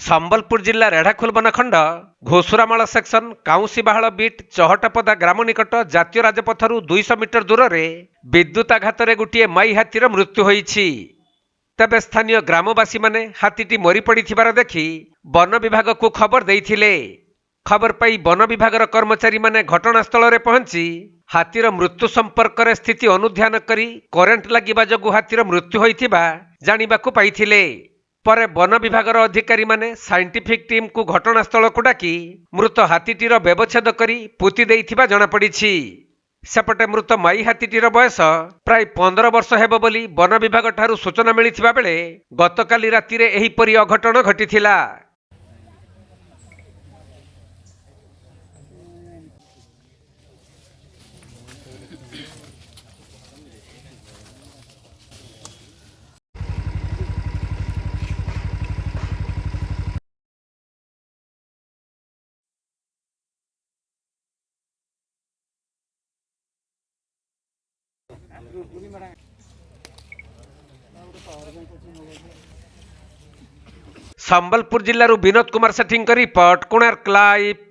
ସମ୍ବଲପୁର ଜିଲ୍ଲା ରେଢାଖୋଲ ବନଖଣ୍ଡ ଘୋଷୁରାମାଳ section କାଉଁସିବାହାଳ beet ଚହଟପଦା ଗ୍ରାମ ନିକଟ ଜାତୀୟ ରାଜପଥରୁ 200 ମିଟର ଦୂରରେ ବିଦ୍ୟୁତ ଆଘାତରେ ଗୋଟିଏ ମାଇ ହାତୀର ମୃତ୍ୟୁ ହୋଇଛି। ତେବେ ସ୍ଥାନୀୟ ଗ୍ରାମବାସୀମାନେ ହାତୀଟି ମରି ପଡ଼ିଥିବାର ଦେଖି ବନ ବିଭାଗକୁ ଖବର ଦେଇଥିଲେ। ଖବର ପାଇ ବନ ବିଭାଗର କର୍ମଚାରୀମାନେ ଘଟଣାସ୍ଥଳରେ ପହଞ୍ଚି ହାତୀର ମୃତ୍ୟୁ ସମ୍ପର୍କରେ ସ୍ଥିତି ଅନୁଧ୍ୟାନ କରି କରେଣ୍ଟ ଲାଗିବା ଯୋଗୁଁ ହାତୀର ମୃତ୍ୟୁ ହୋଇଥିବା ଜାଣିବାକୁ ପାଇଥିଲେ। ପରେ ବନ ବିଭାଗର ଅଧିକାରୀମାନେ ସାଇଣ୍ଟିଫିକ୍ ଟିମ୍କୁ ଘଟଣାସ୍ଥଳକୁ ଡାକି ମୃତ ହାତୀଟିର ବ୍ୟବଚ୍ଛେଦ କରି ପୋତି ଦେଇଥିବା ଜଣାପଡ଼ିଛି। ସେପଟେ ମୃତ ମାଇ ହାତୀଟିର ବୟସ ପ୍ରାୟ 15 ବର୍ଷ ହେବ ବୋଲି ବନ ବିଭାଗ ଠାରୁ ସୂଚନା ମିଳିଥିବା ବେଳେ ଗତକାଲି ରାତିରେ ଏହିପରି ଅଘଟଣ ଘଟିଥିଲା। ସମ୍ବଲପୁର ଜିଲ୍ଲାରୁ ବିନୋଦ କୁମାର ସେଠୀଙ୍କ ରିପୋର୍ଟ, କୋଣାର୍କ ଲାଇଭ୍।